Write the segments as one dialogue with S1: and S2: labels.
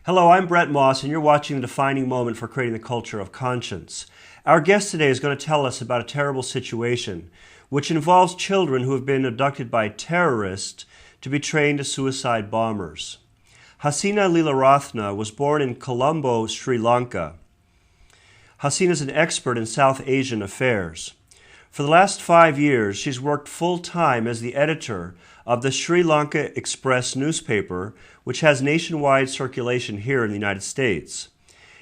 S1: Hello, I'm Brett Moss, and you're watching The Defining Moment for Creating the Culture of Conscience. Our guest today is going to tell us about a terrible situation, which involves children who have been abducted by terrorists to be trained as suicide bombers. Hassina Leelarathna was born in Colombo, Sri Lanka. Hassina is an expert in South Asian affairs. For the last 5 years, she's worked full-time as the editor of the Sri Lanka Express newspaper, which has nationwide circulation here in the United States.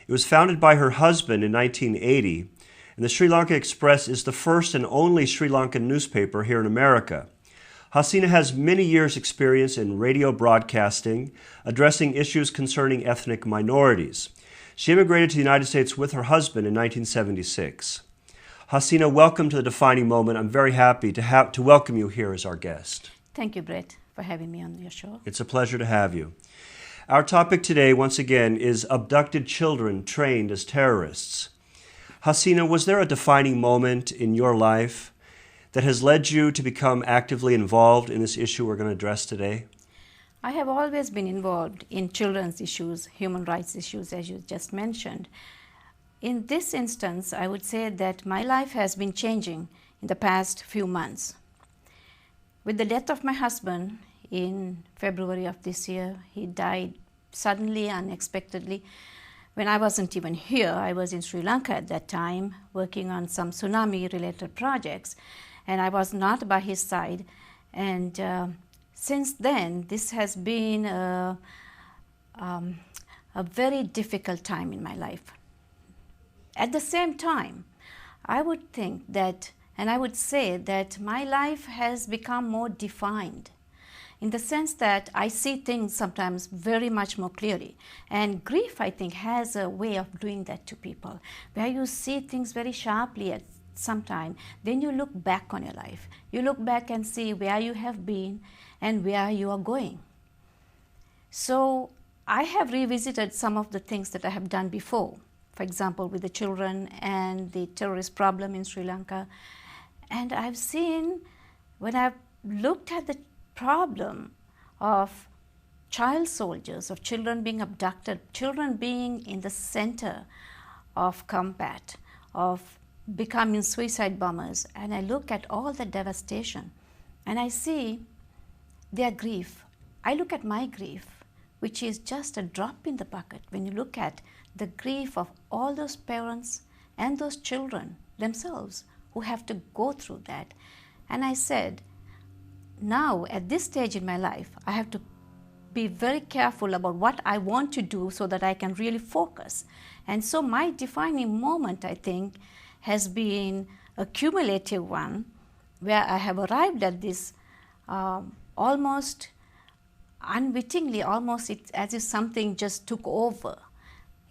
S1: It was founded by her husband in 1980, and the Sri Lanka Express is the first and only Sri Lankan newspaper here in America. Hassina has many years' experience in radio broadcasting, addressing issues concerning ethnic minorities. She immigrated to the United States with her husband in 1976. Hassina, welcome to The Defining Moment. I'm very happy to welcome you here as our guest.
S2: Thank you, Brett, for having me on your show.
S1: It's a pleasure to have you. Our topic today, once again, is abducted children trained as terrorists. Hassina, was there a defining moment in your life that has led you to become actively involved in this issue we're going to address today?
S2: I have always been involved in children's issues, human rights issues, as you just mentioned. In this instance, I would say that my life has been changing in the past few months. With the death of my husband in February of this year, he died suddenly, unexpectedly. When I wasn't even here, I was in Sri Lanka at that time, working on some tsunami-related projects, and I was not by his side. And since then, this has been a very difficult time in my life. At the same time, I would think that, and I would say that my life has become more defined in the sense that I see things sometimes very much more clearly. And grief, I think, has a way of doing that to people, where you see things very sharply at some time. Then you look back on your life. You look back and see where you have been and where you are going. So I have revisited some of the things that I have done before. For example, with the children and the terrorist problem in Sri Lanka. And I've seen, when I've looked at the problem of child soldiers, of children being abducted, children being in the center of combat, of becoming suicide bombers, and I look at all the devastation, and I see their grief. I look at my grief, which is just a drop in the bucket when you look at the grief of all those parents and those children themselves who have to go through that. And I said, now at this stage in my life, I have to be very careful about what I want to do so that I can really focus. And so my defining moment, I think, has been a cumulative one where I have arrived at this almost unwittingly, almost as if something just took over.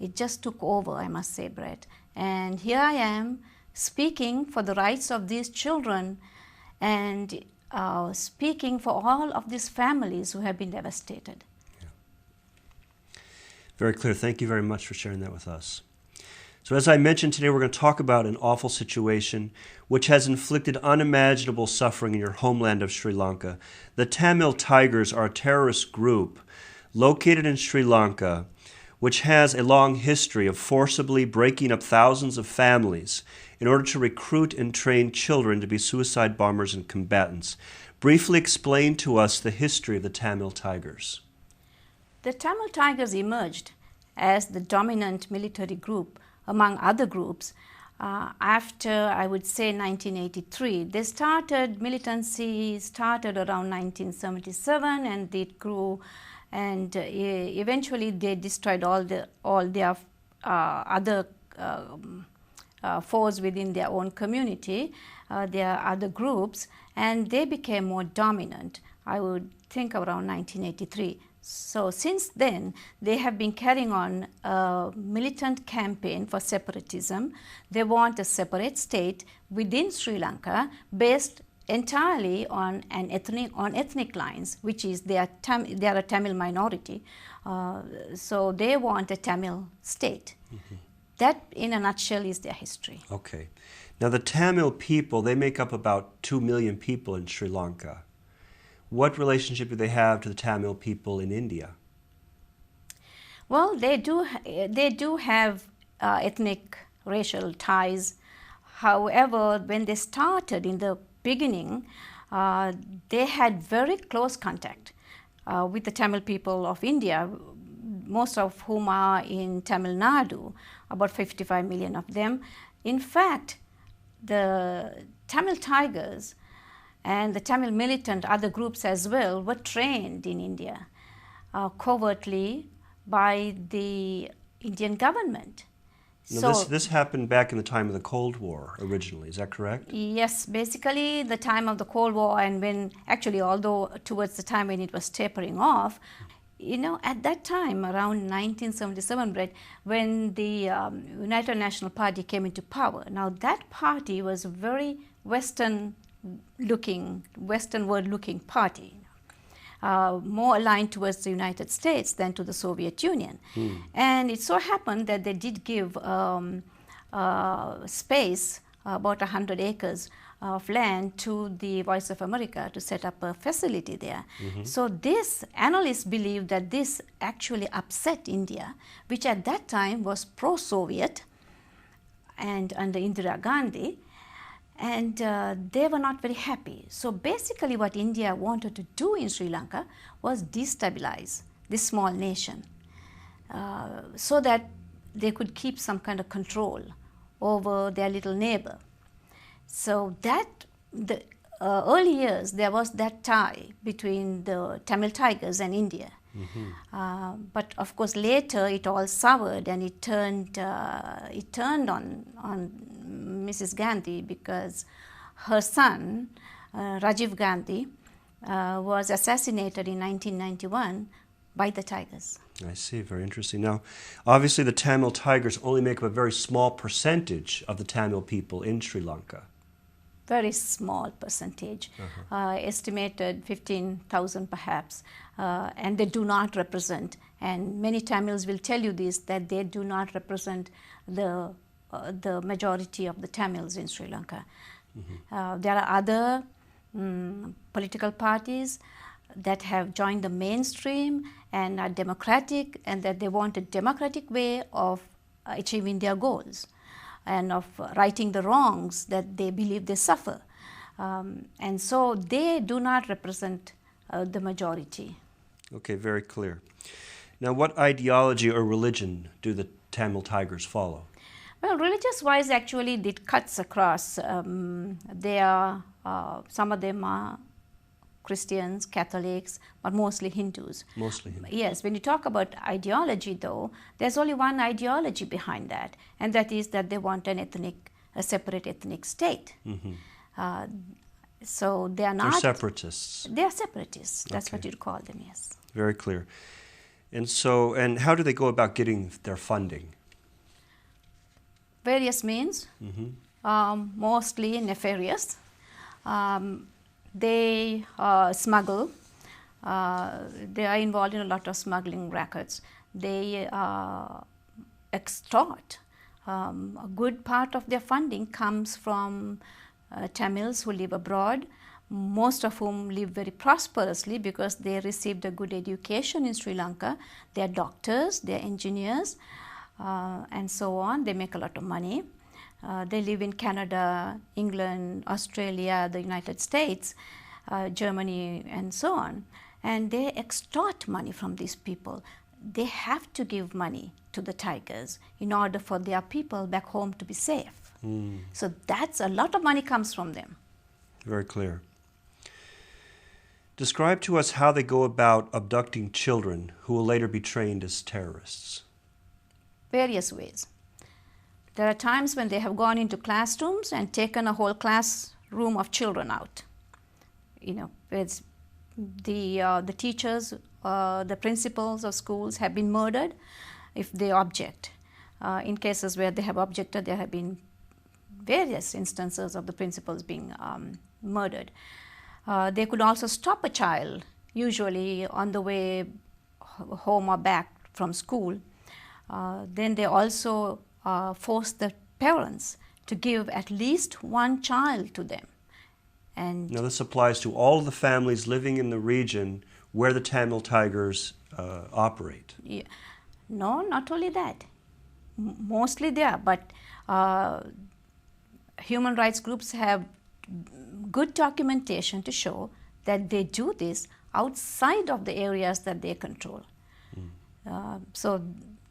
S2: It just took over, I must say, Brett. And here I am speaking for the rights of these children and speaking for all of these families who have been devastated.
S1: Yeah. Very clear. Thank you very much for sharing that with us. So as I mentioned today, we're going to talk about an awful situation which has inflicted unimaginable suffering in your homeland of Sri Lanka. The Tamil Tigers are a terrorist group located in Sri Lanka which has a long history of forcibly breaking up thousands of families in order to recruit and train children to be suicide bombers and combatants. Briefly explain to us the history of the Tamil Tigers.
S2: The Tamil Tigers emerged as the dominant military group among other groups after, I would say, 1983. They started, militancy started around 1977, and it grew, and eventually they destroyed all their other foes within their own community, their other groups, and they became more dominant, I would think, around 1983. So since then, they have been carrying on a militant campaign for separatism. They want a separate state within Sri Lanka based entirely on ethnic lines, which is they are a Tamil minority. So they want a Tamil state. Mm-hmm. That, in a nutshell, is their history.
S1: Okay. Now, the Tamil people, they make up about 2 million people in Sri Lanka. What relationship do they have to the Tamil people in India?
S2: Well, they do have ethnic, racial ties. However, when they started in the beginning, they had very close contact with the Tamil people of India, most of whom are in Tamil Nadu, about 55 million of them. In fact, the Tamil Tigers and the Tamil militant, other groups as well, were trained in India covertly by the Indian government.
S1: Now, this happened back in the time of the Cold War originally, is that correct?
S2: Yes, basically the time of the Cold War, and when actually, although towards the time when it was tapering off, you know, at that time, around 1977, Brett, when the United National Party came into power. Now, that party was a very Western-looking, Westernward-looking party. More aligned towards the United States than to the Soviet Union. And it so happened that they did give space, about 100 acres of land, to the Voice of America to set up a facility there. So this, analysts believe that this actually upset India, which at that time was pro-Soviet and under Indira Gandhi, and they were not very happy. So basically what India wanted to do in Sri Lanka was destabilize this small nation so that they could keep some kind of control over their little neighbor. So that, the early years, there was that tie between the Tamil Tigers and India. But of course later it all soured and it turned on Mrs. Gandhi, because her son Rajiv Gandhi was assassinated in 1991 by the Tigers.
S1: I see, very interesting. Now, obviously the Tamil Tigers only make up a very small percentage of the Tamil people in Sri Lanka.
S2: Very small percentage, estimated 15,000 perhaps, and they do not represent, and many Tamils will tell you this, that they do not represent the majority of the Tamils in Sri Lanka. There are other political parties that have joined the mainstream and are democratic, and that they want a democratic way of achieving their goals and of righting the wrongs that they believe they suffer. And so they do not represent the majority.
S1: Okay, very clear. Now, what ideology or religion do the Tamil Tigers follow?
S2: Well, religious-wise, actually, it cuts across. They are, some of them are Christians, Catholics, but mostly Hindus.
S1: Mostly Hindus.
S2: Yes, when you talk about ideology, though, there's only one ideology behind that, and that is that they want a separate ethnic state. So they are not...
S1: They're separatists.
S2: They are separatists. That's
S1: Okay.
S2: what you'd call them, yes.
S1: Very clear. And so, and how do they go about getting their funding?
S2: Various means, mostly nefarious. They smuggle. They are involved in a lot of smuggling rackets. They extort. A good part of their funding comes from Tamils who live abroad, most of whom live very prosperously because they received a good education in Sri Lanka. They are doctors, they are engineers, and so on. They make a lot of money. They live in Canada, England, Australia, the United States, Germany, and so on. And they extort money from these people. They have to give money to the Tigers in order for their people back home to be safe. So that's a lot of money comes from them.
S1: Very clear. Describe to us how they go about abducting children who will later be trained as terrorists.
S2: Various ways. There are times when they have gone into classrooms and taken a whole classroom of children out. You know, it's the teachers, the principals of schools have been murdered if they object. In cases where they have objected, there have been various instances of the principals being murdered. They could also stop a child, usually on the way home or back from school. Then they also force the parents to give at least one child to them. And
S1: now this applies to all the families living in the region where the Tamil Tigers operate.
S2: yeah. No, not only that. Mostly they are, but human rights groups have good documentation to show that they do this outside of the areas that they control. So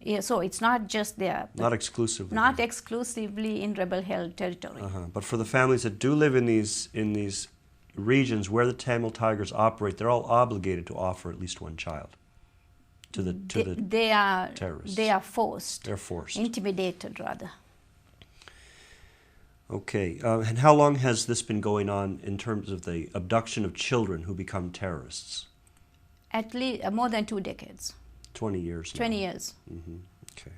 S2: it's not just there.
S1: Not exclusively.
S2: Not exclusively in rebel-held territory.
S1: But for the families that do live in these regions where the Tamil Tigers operate, they're all obligated to offer at least one child to the terrorists.
S2: They are forced.
S1: They're forced.
S2: Intimidated, rather.
S1: Okay. And how long has this been going on in terms of the abduction of children who become terrorists?
S2: At least more than 2 decades.
S1: 20 years now.
S2: 20 years.
S1: Okay.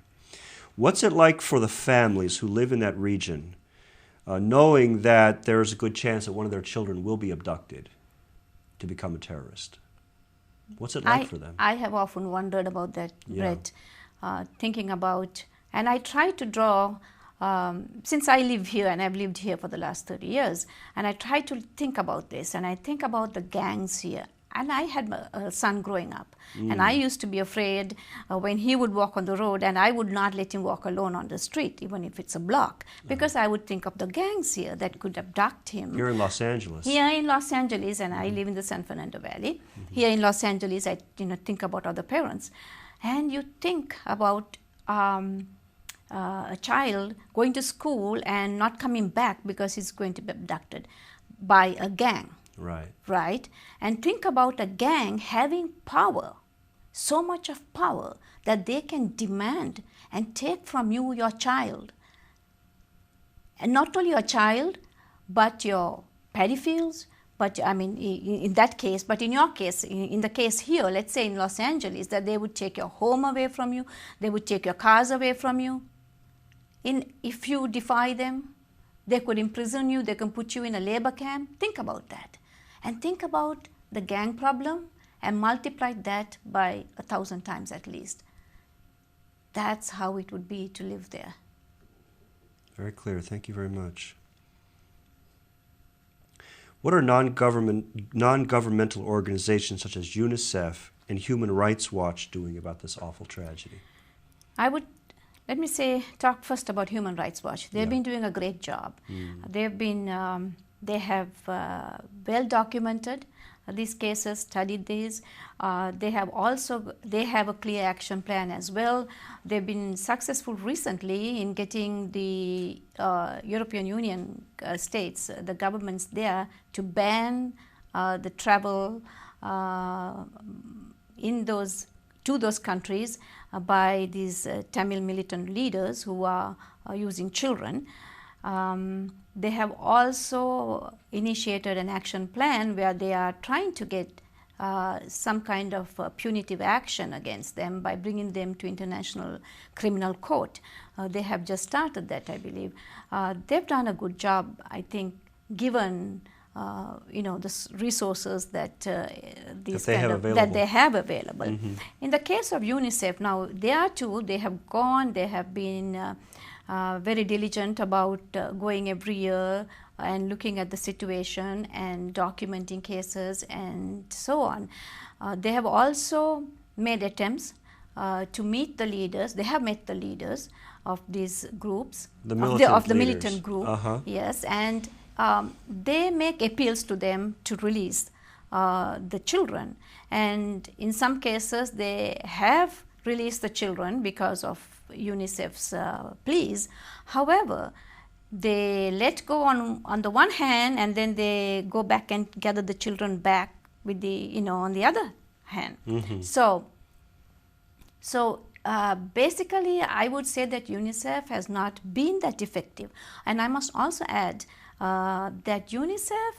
S1: What's it like for the families who live in that region, knowing that there's a good chance that one of their children will be abducted to become a terrorist? What's it like for them?
S2: I have often wondered about that,
S1: Yeah.
S2: Brett, thinking about, and I try to draw, since I live here and I've lived here for the last 30 years, and I try to think about this, and I think about the gangs here. And I had a son growing up, and I used to be afraid when he would walk on the road, and I would not let him walk alone on the street, even if it's a block, because I would think of the gangs here that could abduct him.
S1: You're in Los Angeles.
S2: Here in Los Angeles, and I live in the San Fernando Valley. Here in Los Angeles, I think about other parents, and you think about a child going to school and not coming back because he's going to be abducted by a gang.
S1: Right.
S2: Right? And think about a gang having power, so much of power that they can demand and take from you your child. And not only your child, but your pedophiles, but I mean, in that case, but in your case, in the case here, let's say in Los Angeles, that they would take your home away from you, they would take your cars away from you. If you defy them, they could imprison you, they can put you in a labor camp. Think about that. And think about the gang problem and multiply that by 1,000 times at least. That's how it would be to live there.
S1: Very clear. Thank you very much. What are non-governmental organizations such as UNICEF and Human Rights Watch doing about this awful tragedy?
S2: Let me talk first about Human Rights Watch. They've been doing a great job. They have well documented these cases, studied these. They have a clear action plan as well. They've been successful recently in getting the European Union states, the governments there, to ban the travel to those countries by these Tamil militant leaders who are using children. They have also initiated an action plan where they are trying to get some kind of punitive action against them by bringing them to International Criminal Court. They have just started that, I believe. They've done a good job, I think, given the resources that they have available. In the case of UNICEF, now they have been very diligent about going every year and looking at the situation and documenting cases and so on. They have also made attempts to meet the leaders. They have met the leaders of these groups, of the militant group, yes, and they make appeals to them to release the children. And in some cases, they have released the children because of UNICEF's pleas. However, they let go on the one hand, and then they go back and gather the children back with on the other hand. So basically, I would say that UNICEF has not been that effective. And I must also add that UNICEF,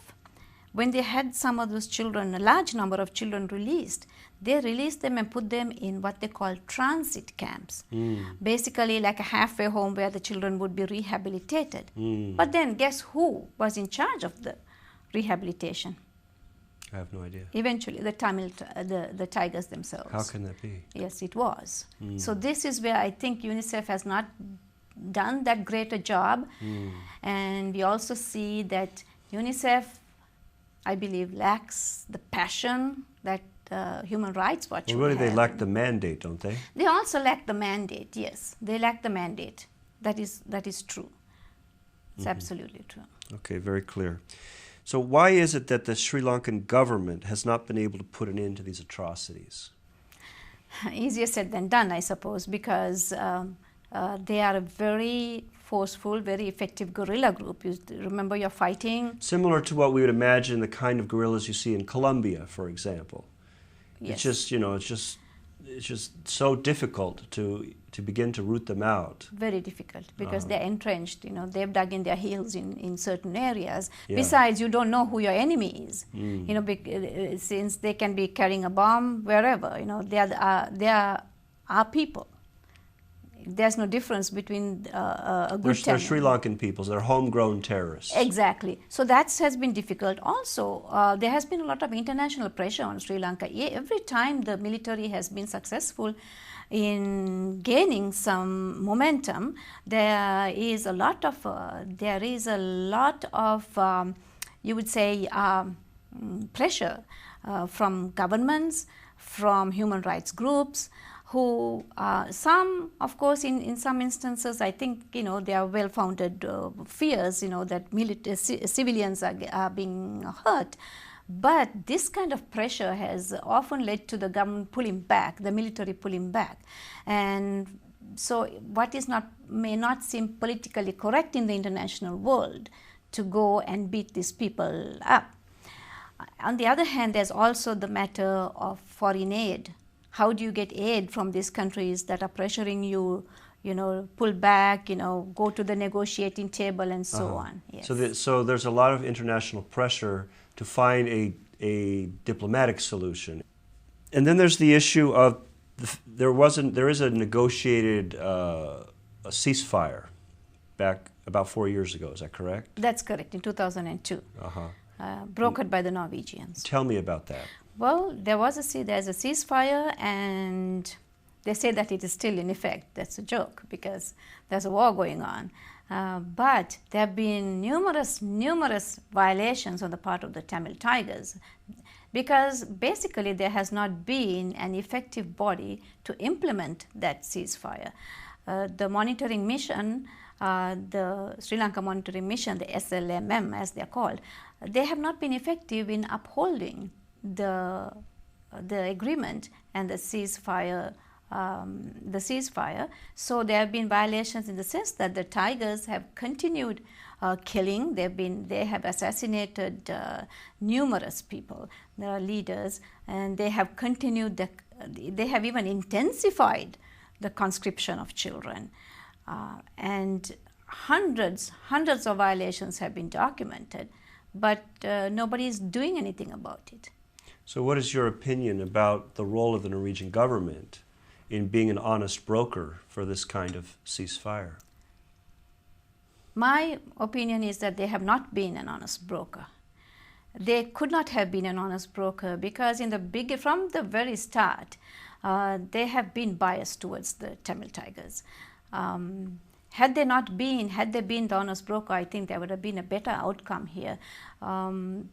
S2: when they had some of those children, a large number of children released, they released them and put them in what they call transit camps. Basically like a halfway home where the children would be rehabilitated. But then guess who was in charge of the rehabilitation?
S1: I have no idea.
S2: Eventually, the Tigers themselves.
S1: How can that be?
S2: Yes, it was. So this is where I think UNICEF has not done that great a job. And we also see that UNICEF, I believe, lacks the passion that the Human Rights Watch
S1: Well,
S2: would
S1: really, they
S2: have.
S1: lack the mandate, don't they?
S2: They also lack the mandate, yes. They lack the mandate. That is true. It's absolutely true.
S1: Okay, very clear. So why is it that the Sri Lankan government has not been able to put an end to these atrocities?
S2: Easier said than done, I suppose, because they are a very forceful, very effective guerrilla group. You remember, you're fighting.
S1: Similar to what we would imagine the kind of guerrillas you see in Colombia, for example.
S2: Yes.
S1: It's just, it's just so difficult to begin to root them out.
S2: Very difficult because they're entrenched. They've dug in their heels in certain areas.
S1: Yeah.
S2: Besides, you don't know who your enemy is. Since they can be carrying a bomb wherever. They are our people. There's no difference between a good
S1: They're Sri Lankan peoples. They're homegrown terrorists.
S2: Exactly. So that has been difficult. Also, there has been a lot of international pressure on Sri Lanka. Every time the military has been successful in gaining some momentum, there is a lot of you would say pressure from governments, from human rights groups, who some, of course, in some instances, I think, there are well-founded fears, that civilians are being hurt. But this kind of pressure has often led to the government pulling back, the military pulling back. And so what may not seem politically correct in the international world to go and beat these people up. On the other hand, there's also the matter of foreign aid. How do you get aid from these countries that are pressuring you, pull back, go to the negotiating table and so on? Yes.
S1: So there's a lot of international pressure to find a diplomatic solution. And then there's the issue of there is a negotiated a ceasefire back about 4 years ago. Is that correct?
S2: That's correct, in 2002, brokered by the Norwegians.
S1: Tell me about that.
S2: Well, there's a ceasefire, and they say that it is still in effect. That's a joke because there's a war going on. But there have been numerous violations on the part of the Tamil Tigers, because basically there has not been an effective body to implement that ceasefire. The monitoring mission, the Sri Lanka Monitoring Mission, the SLMM as they're called, they have not been effective in upholding the agreement and the ceasefire. So there have been violations in the sense that the Tigers have continued killing. They have assassinated numerous people, their leaders, and they have continued. They have even intensified the conscription of children, and hundreds of violations have been documented, but nobody is doing anything about it.
S1: So what is your opinion about the role of the Norwegian government in being an honest broker for this kind of ceasefire?
S2: My opinion is that they have not been an honest broker. They could not have been an honest broker because from the very start, they have been biased towards the Tamil Tigers. Had they been the honest broker, I think there would have been a better outcome here.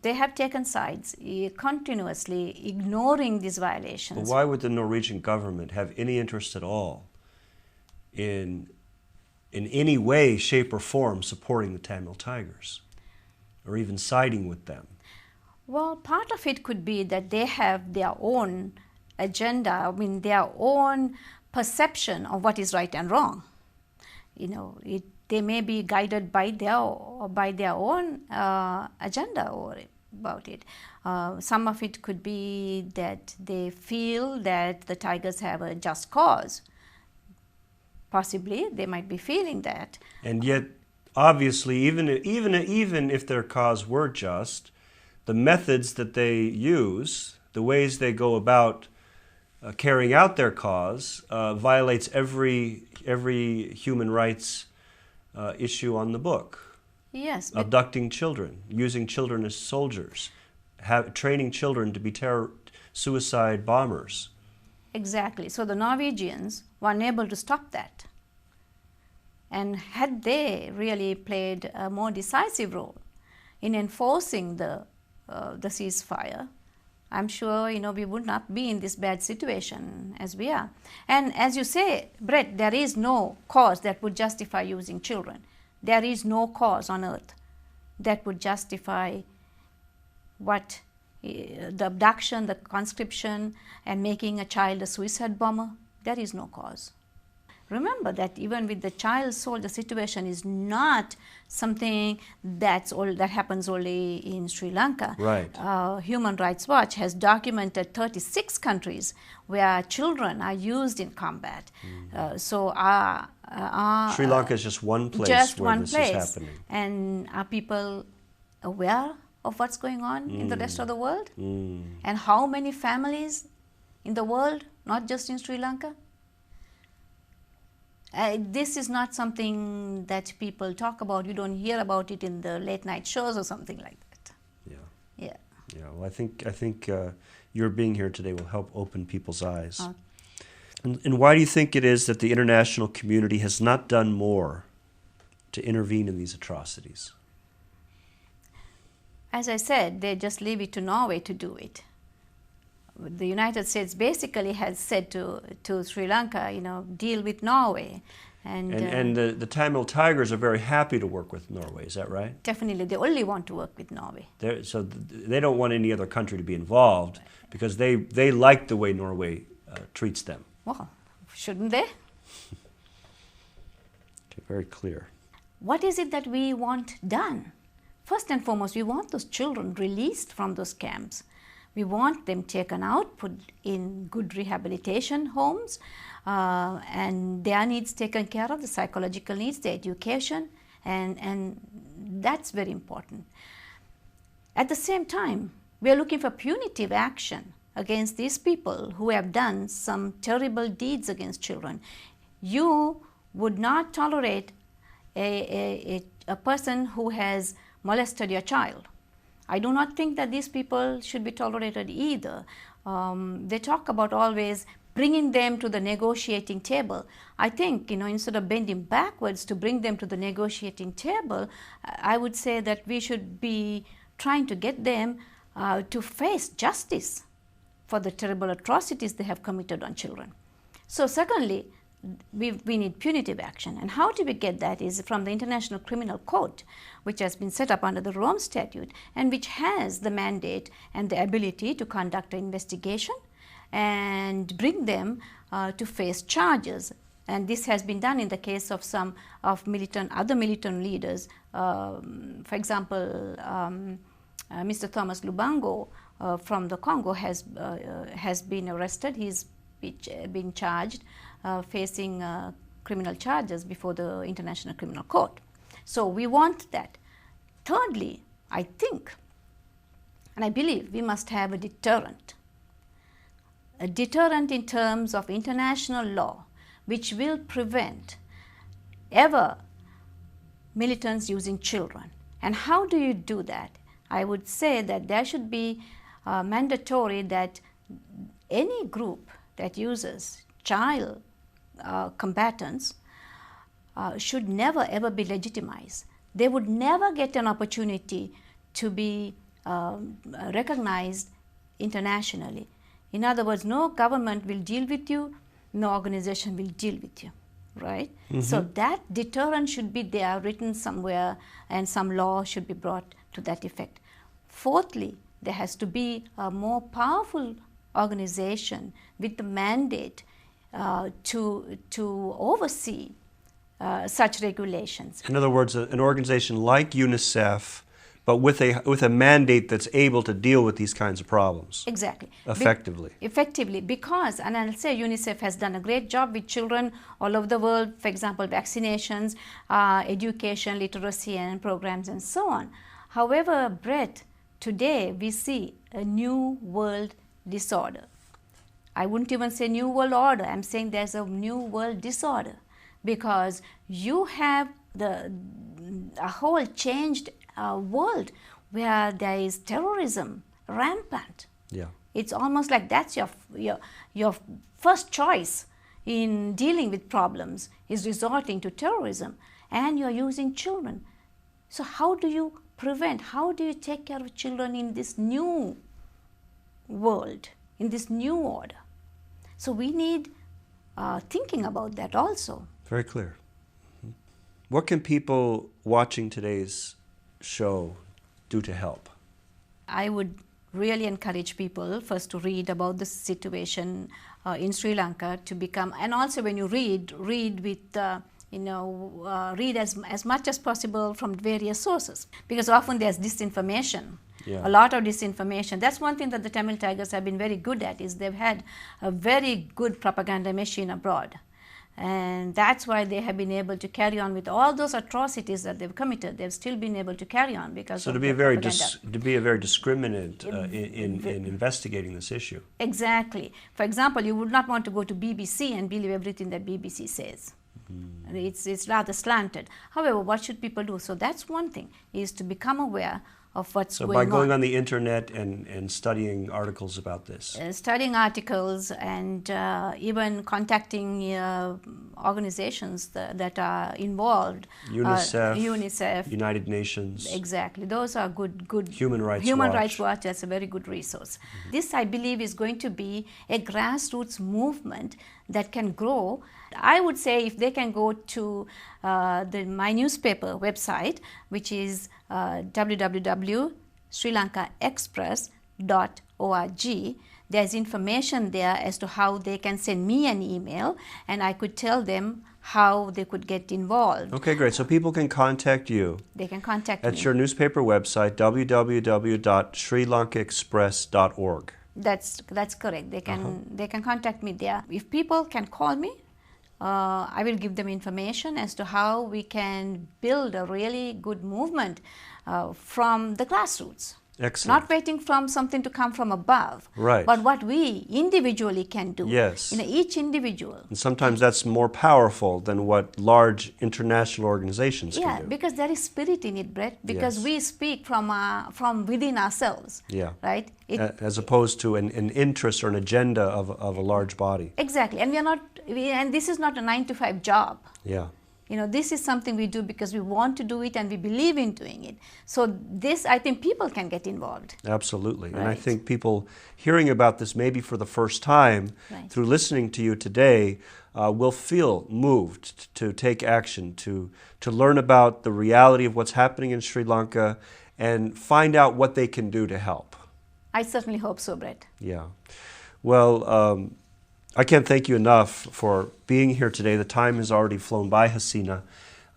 S2: They have taken sides, continuously ignoring these violations.
S1: But why would the Norwegian government have any interest at all in any way, shape, or form supporting the Tamil Tigers, or even siding with them?
S2: Well, part of it could be that they have their own agenda, their own perception of what is right and wrong. They may be guided by their own agenda about it. Some of it could be that they feel that the Tigers have a just cause. Possibly, they might be feeling that.
S1: And yet, obviously, even if their cause were just, the methods that they use, the ways they go about carrying out their cause, violates every human rights issue on the book.
S2: Yes.
S1: Abducting children, using children as soldiers, training children to be suicide bombers.
S2: Exactly. So the Norwegians were unable to stop that. And had they really played a more decisive role in enforcing the ceasefire, I'm sure, we would not be in this bad situation as we are. And as you say, Brett, there is no cause that would justify using children. There is no cause on earth that would justify what the abduction, the conscription, and making a child a suicide bomber. There is no cause. Remember that even with the child soul, the situation is not something that happens only in Sri Lanka.
S1: Right.
S2: Human Rights Watch has documented 36 countries where children are used in combat.
S1: Sri Lanka is just one place where this is happening.
S2: And are people aware of what's going on in the rest of the world? And how many families in the world, not just in Sri Lanka? This is not something that people talk about. You don't hear about it in the late night shows or something like that. Yeah.
S1: Well, I think your being here today will help open people's eyes. And why do you think it is that the international community has not done more to intervene in these atrocities?
S2: As I said, they just leave it to Norway to do it. The United States basically has said to Sri Lanka, deal with Norway. And
S1: the Tamil Tigers are very happy to work with Norway, is that right?
S2: Definitely, they only want to work with Norway.
S1: So they don't want any other country to be involved because they like the way Norway treats them.
S2: Well, shouldn't they?
S1: Okay, very clear.
S2: What is it that we want done? First and foremost, we want those children released from those camps. We want them taken out, put in good rehabilitation homes, and their needs taken care of, the psychological needs, the education, and that's very important. At the same time, we are looking for punitive action against these people who have done some terrible deeds against children. You would not tolerate a person who has molested your child. I do not think that these people should be tolerated either. They talk about always bringing them to the negotiating table. I think, instead of bending backwards to bring them to the negotiating table, I would say that we should be trying to get them to face justice for the terrible atrocities they have committed on children. So secondly, we need punitive action. And how do we get that is from the International Criminal Court, which has been set up under the Rome Statute and which has the mandate and the ability to conduct an investigation and bring them to face charges. And this has been done in the case of some of other militant leaders. For example, Mr. Thomas Lubango from the Congo has been arrested. He's been charged, facing criminal charges before the International Criminal Court. So we want that. Thirdly, I think, and I believe, we must have a deterrent. A deterrent in terms of international law, which will prevent ever militants using children. And how do you do that? I would say that there should be mandatory that any group that uses child combatants should never ever be legitimized. They would never get an opportunity to be recognized internationally. In other words, no government will deal with you, no organization will deal with you, right? Mm-hmm. So that deterrent should be there, written somewhere, and some law should be brought to that effect. Fourthly, there has to be a more powerful organization with the mandate to oversee such regulations.
S1: In other words, an organization like UNICEF, but with a mandate that's able to deal with these kinds of problems.
S2: Exactly.
S1: Effectively.
S2: Effectively, because, and I'll say UNICEF has done a great job with children all over the world, for example, vaccinations, education, literacy and programs and so on. However, Brett, today we see a new world disorder. I wouldn't even say new world order, I'm saying there's a new world disorder because you have a whole changed world where there is terrorism rampant.
S1: Yeah.
S2: It's almost like that's your first choice in dealing with problems is resorting to terrorism, and you're using children. So how do you prevent, how do you take care of children in this new world, in this new order. So we need thinking about that also.
S1: Very clear. Mm-hmm. What can people watching today's show do to help?
S2: I would really encourage people first to read about the situation in Sri Lanka, to become, and also when you read with read as much as possible from various sources, because often there's disinformation.
S1: Yeah.
S2: A lot of disinformation. That's one thing that the Tamil Tigers have been very good at, is they've had a very good propaganda machine abroad. And that's why they have been able to carry on with all those atrocities that they've committed. They've still been able to carry on because
S1: so
S2: of
S1: to be
S2: the
S1: a very discriminant in investigating this issue.
S2: Exactly. For example, you would not want to go to BBC and believe everything that BBC says. It's rather slanted. However, what should people do? So that's one thing, is to become aware of what's going on.
S1: So by going on the internet and studying articles about this?
S2: Studying articles and even contacting organizations that are involved.
S1: UNICEF, United Nations.
S2: Exactly. Those are good.
S1: Human Rights
S2: Watch, that's a very good resource. Mm-hmm. This, I believe, is going to be a grassroots movement that can grow. I would say if they can go to my newspaper website, which is www.srilankaexpress.org. There's information there as to how they can send me an email, and I could tell them how they could get involved.
S1: Okay, great. So people can contact you.
S2: They can contact me.
S1: At your newspaper website, www.srilankaexpress.org.
S2: That's correct. They can contact me there. If people can call me, I will give them information as to how we can build a really good movement from the grassroots.
S1: Excellent.
S2: Not waiting for something to come from above,
S1: right,
S2: but what we individually can do.
S1: Yes.
S2: Each individual.
S1: And sometimes that's more powerful than what large international organizations can do.
S2: Yeah, because there is spirit in it, Brett, because
S1: yes,
S2: we speak from within ourselves.
S1: Yeah.
S2: Right?
S1: As opposed to an interest or an agenda of a large body.
S2: Exactly. And and this is not a 9-to-5 job.
S1: Yeah.
S2: This is something we do because we want to do it and we believe in doing it. So this, I think people can get involved.
S1: Absolutely.
S2: Right.
S1: And I think people hearing about this maybe for the first time,
S2: right,
S1: through listening to you today, will feel moved to take action, to learn about the reality of what's happening in Sri Lanka and find out what they can do to help.
S2: I certainly hope so, Brett.
S1: Yeah. Well, I can't thank you enough for being here today. The time has already flown by, Hassina.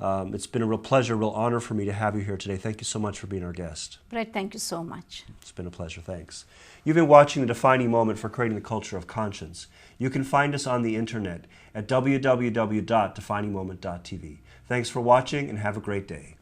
S1: It's been a real pleasure, a real honor for me to have you here today. Thank you so much for being our guest.
S2: Brett, thank you so much.
S1: It's been a pleasure. Thanks. You've been watching The Defining Moment for Creating the Culture of Conscience. You can find us on the internet at www.definingmoment.tv. Thanks for watching and have a great day.